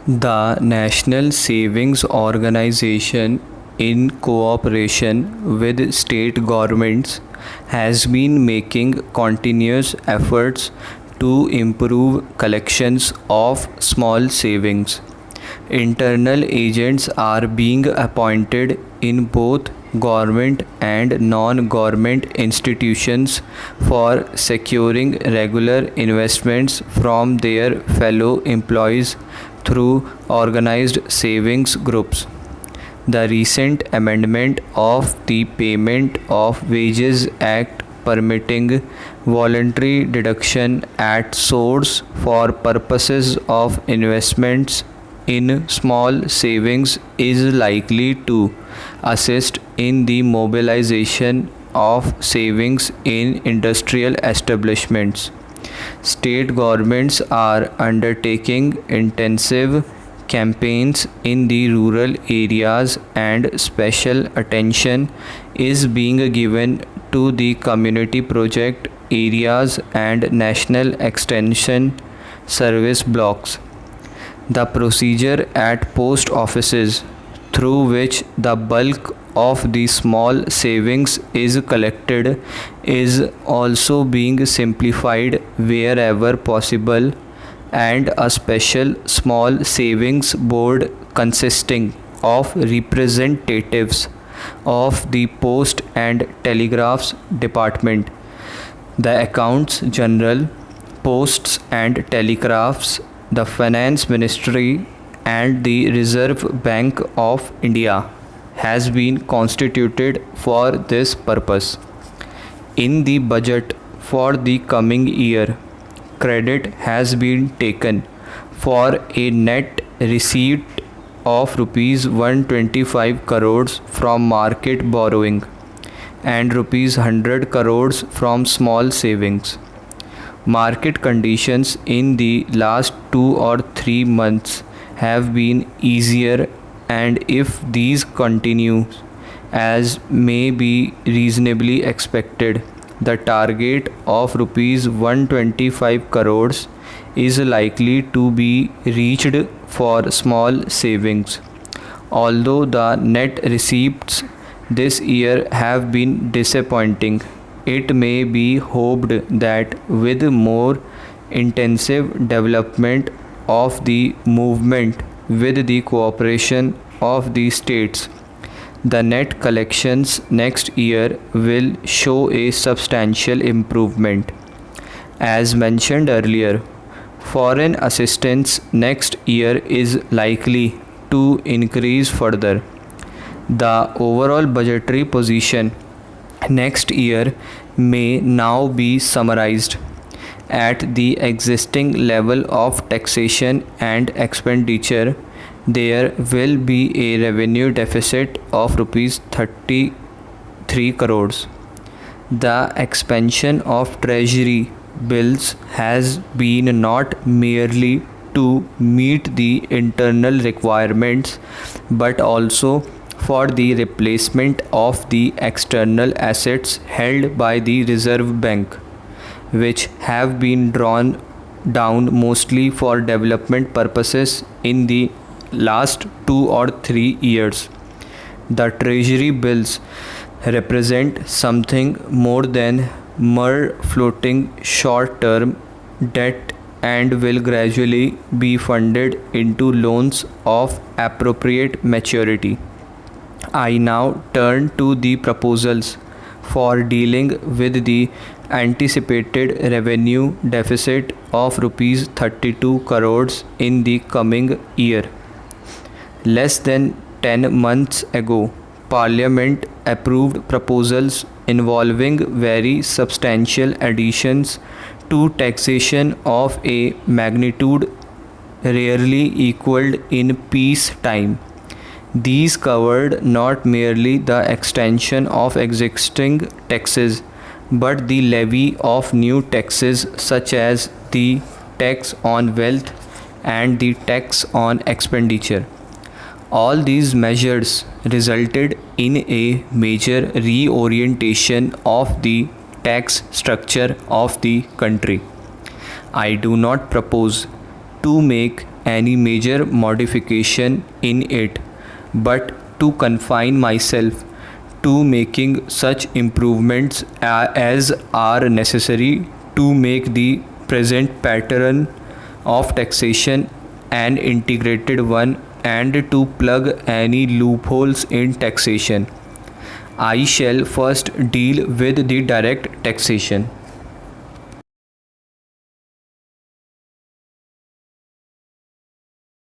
The National Savings Organization, in cooperation with state governments, has been making continuous efforts to improve collections of small savings. Internal agents are being appointed in both government and non-government institutions for securing regular investments from their fellow employees through organized savings groups. The recent amendment of the Payment of Wages Act, permitting voluntary deduction at source for purposes of investments in small savings, is likely to assist in the mobilization of savings in industrial establishments. State governments are undertaking intensive campaigns in the rural areas, and special attention is being given to the community project areas and national extension service blocks. The procedure at post offices, through which the bulk of the small savings is collected, is also being simplified wherever possible, and a special small savings board consisting of representatives of the Post and Telegraphs Department, the Accounts General, Posts and Telegraphs, the Finance Ministry, and the Reserve Bank of India has been constituted for this purpose. In the budget for the coming year, credit has been taken for a net receipt of rupees 125 crores from market borrowing and rupees 100 crores from small savings. Market conditions in the last 2 or 3 months have been easier, and if these continue, as may be reasonably expected, the target of rupees 125 crores is likely to be reached for small savings. Although the net receipts this year have been disappointing, it may be hoped that with more intensive development of the movement with the cooperation of the states, the net collections next year will show a substantial improvement. As mentioned earlier, foreign assistance next year is likely to increase further. The overall budgetary position next year may now be summarized. At the existing level of taxation and expenditure, there will be a revenue deficit of rupees 33 crores. The expansion of treasury bills has been not merely to meet the internal requirements but also for the replacement of the external assets held by the Reserve Bank, which have been drawn down mostly for development purposes in the last 2 or 3 years. The treasury bills represent something more than mere floating short term debt and will gradually be funded into loans of appropriate maturity. I now turn to the proposals for dealing with the anticipated revenue deficit of rupees 32 crores in the coming year. Less than 10 months ago, Parliament approved proposals involving very substantial additions to taxation of a magnitude rarely equaled in peace time. These covered not merely the extension of existing taxes but the levy of new taxes such as the tax on wealth and the tax on expenditure. All these measures resulted in a major reorientation of the tax structure of the country. I do not propose to make any major modification in it, but to confine myself to making such improvements as are necessary to make the present pattern of taxation an integrated one and to plug any loopholes in taxation. I shall first deal with the direct taxation.